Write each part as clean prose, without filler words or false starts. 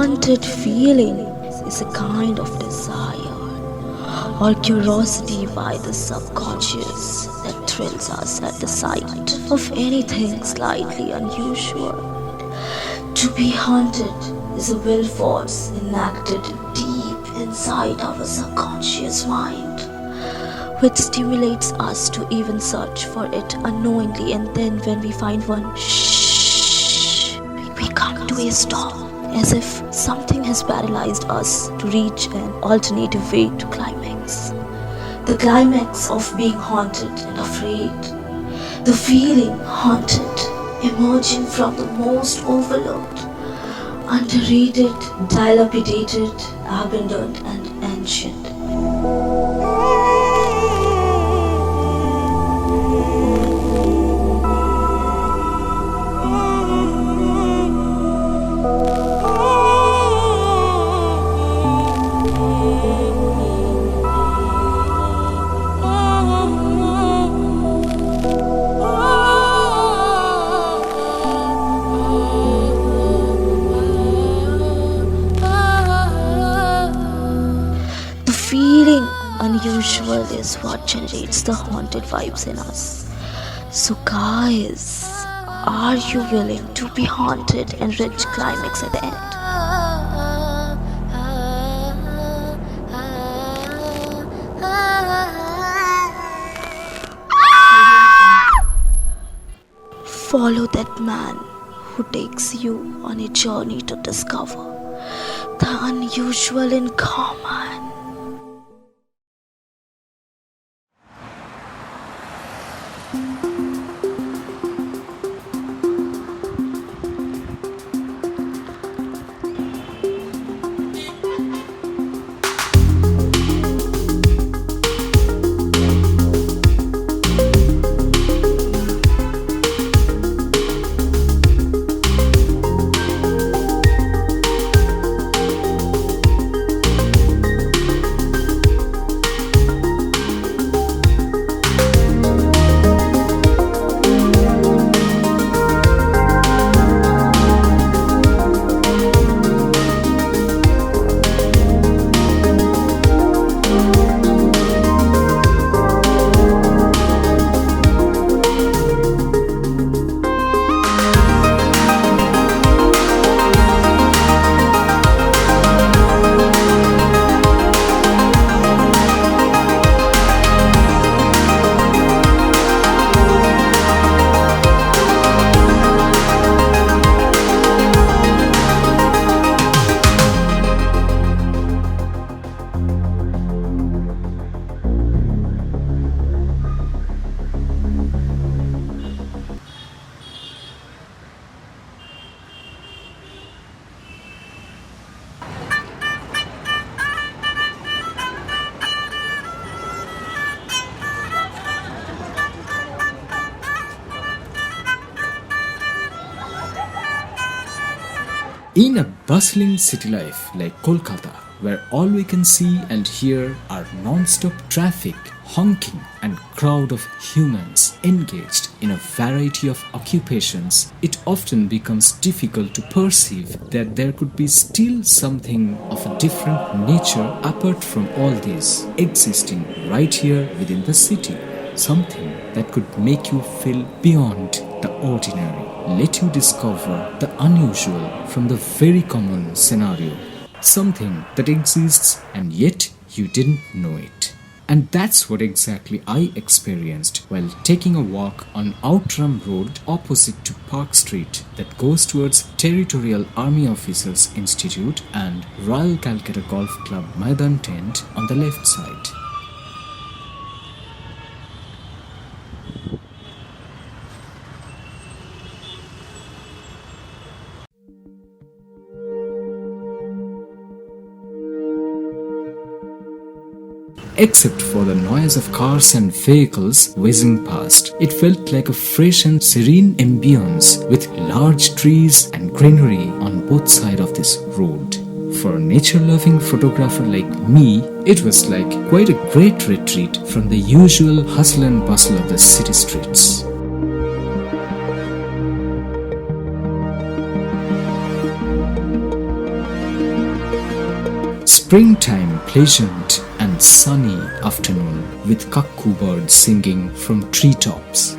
haunted feeling is a kind of desire or curiosity by the subconscious that thrills us at the sight of anything slightly unusual. To be haunted is a will force enacted deep inside our subconscious mind, which stimulates us to even search for it unknowingly, and then when we find one, we come to a stop, as if something has paralyzed us to reach an alternative way to climax. The climax of being haunted and afraid. The feeling haunted emerging from the most overlooked, underrated, dilapidated, abandoned and ancient. Feeling unusual is what generates the haunted vibes in us. So guys, are you willing to be haunted and reach climax at the end? Follow that man who takes you on a journey to discover the unusual in common. In a bustling city life like Kolkata, where all we can see and hear are non-stop traffic, honking and crowd of humans engaged in a variety of occupations, it often becomes difficult to perceive that there could be still something of a different nature apart from all this existing right here within the city. Something that could make you feel beyond the ordinary, let you discover the unusual from the very common scenario. Something that exists and yet you didn't know it. And that's what exactly I experienced while taking a walk on OUTRAM road opposite to Park Street that goes towards Territorial Army Officers Institute and Royal Calcutta Golf Club Maidan tent on the left side. Except for the noise of cars and vehicles whizzing past, it felt like a fresh and serene ambience with large trees and greenery on both sides of this road. For a nature-loving photographer like me, it was like quite a great retreat from the usual hustle and bustle of the city streets. springtime pleasant and sunny afternoon with cuckoo birds singing from treetops.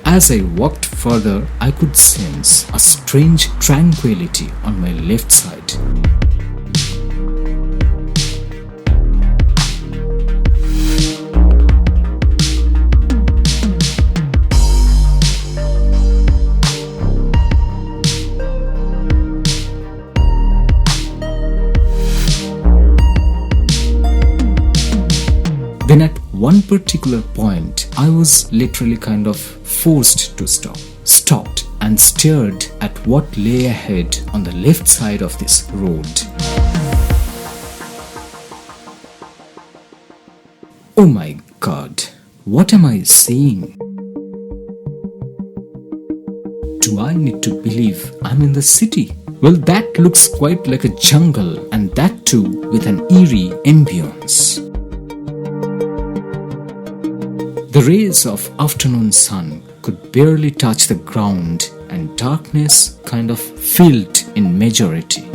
As I walked further, I could sense a strange tranquility on my left side. Then at one particular point, I was literally kind of forced to stop. Stopped and stared at what lay ahead on the left side of this road. Oh my God, what am I seeing? Do I need to believe I'm in the city? Well, that looks quite like a jungle, and that too with an eerie ambience. The rays of afternoon sun could barely touch the ground, and darkness kind of filled in majority.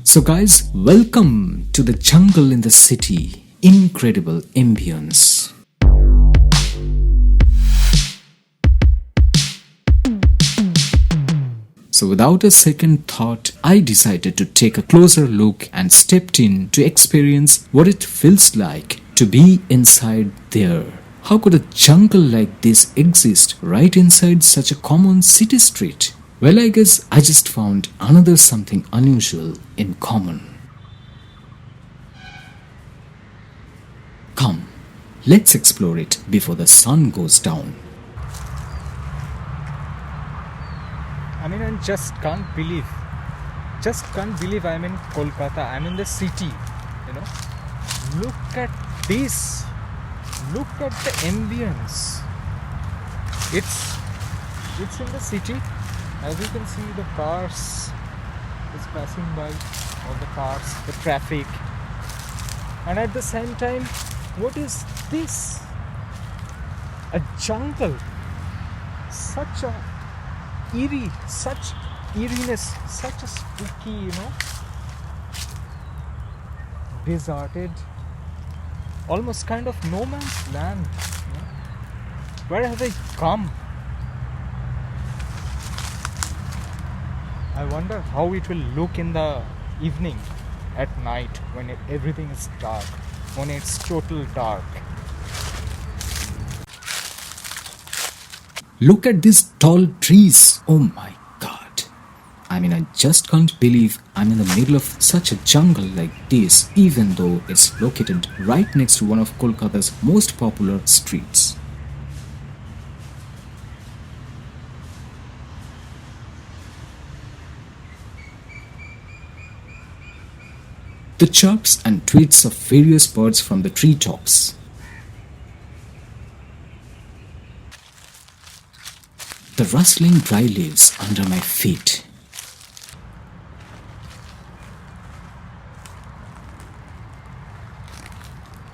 So guys, welcome to the jungle in the city. Incredible ambience. So without a second thought, I decided to take a closer look and stepped in to experience what it feels like to be inside there. How could a jungle like this exist right inside such a common city street? Well, I guess I just found another something unusual in common. Come, let's explore it before the sun goes down. I mean, I just can't believe I'm in Kolkata. I'm in the city, you know. Look at this. Look at the ambience. It's in the city. As you can see, the cars is passing by, all the cars, the traffic. And at the same time, what is this? A jungle. Such a eerie, such eeriness, such a spooky, you know, deserted, almost kind of no man's land. You know? Where have I come? I wonder how it will look in the evening, at night, when everything is dark, when it's total dark. Look at these tall trees. Oh my God. I mean, I just can't believe I'm in the middle of such a jungle like this, even though it's located right next to one of Kolkata's most popular streets. The chirps and tweets of various birds from the treetops. The rustling dry leaves under my feet.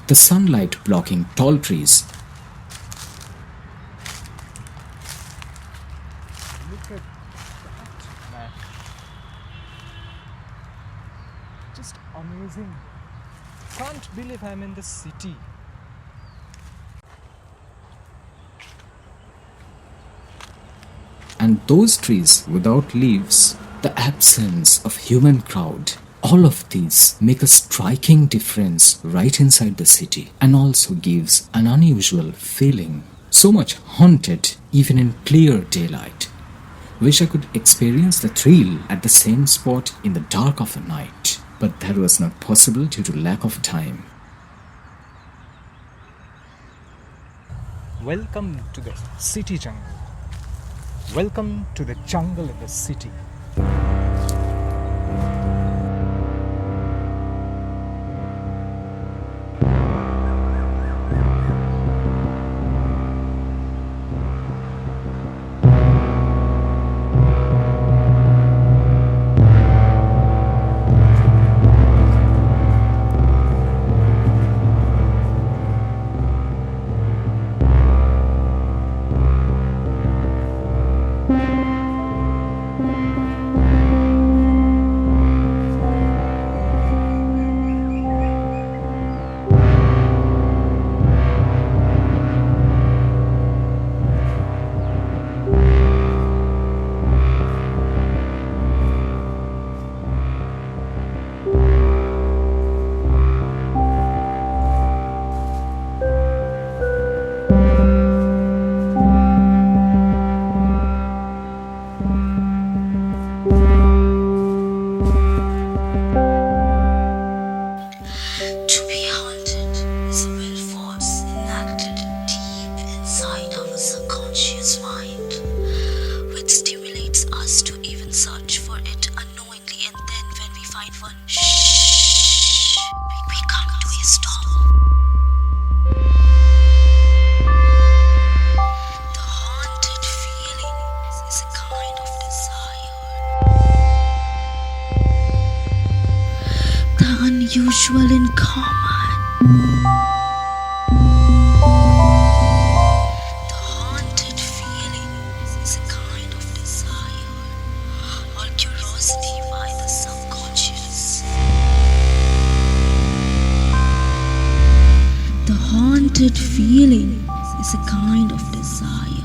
The sunlight blocking tall trees. Look at that, man. Just amazing. Can't believe I'm in the city. And those trees without leaves, the absence of human crowd, all of these make a striking difference right inside the city and also gives an unusual feeling. So much haunted even in clear daylight. Wish I could experience the thrill at the same spot in the dark of the night. but that was not possible due to lack of time. Welcome to the city jungle. Welcome to the jungle in the city. To be haunted is a will force enacted deep inside our subconscious mind, which stimulates us to even search for it unknowingly, and then when we find one, we come to a stop. The haunted feeling is a kind of desire. The unusual in common. The haunted feeling is a kind of desire or curiosity by the subconscious. The haunted feeling is a kind of desire.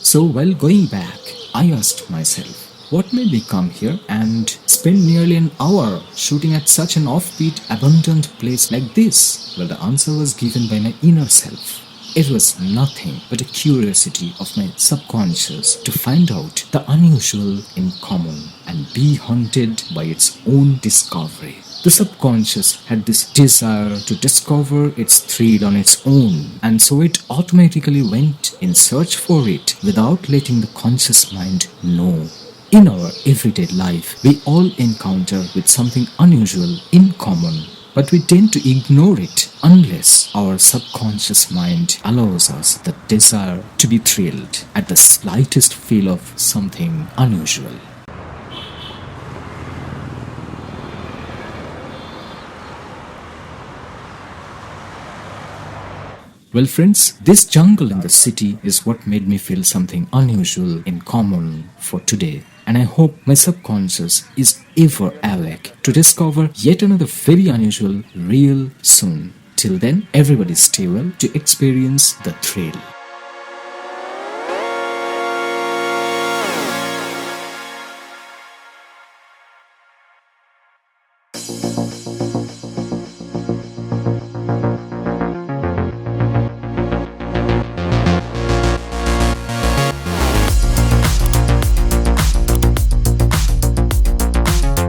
So while going back, I asked myself, what made me come here and spend nearly an hour shooting at such an offbeat, abundant place like this? Well, the answer was given by my inner self. It was nothing but a curiosity of my subconscious to find out the unusual in common and be haunted by its own discovery. The subconscious had this desire to discover its thrill on its own, and so it automatically went in search for it without letting the conscious mind know. In our everyday life, we all encounter with something unusual in common, but we tend to ignore it unless our subconscious mind allows us the desire to be thrilled at the slightest feel of something unusual. Well, friends, this jungle in the city is what made me feel something unusual in common for today. And I hope my subconscious is ever awake to discover yet another very unusual real soon. Till then, everybody stay well to experience the thrill.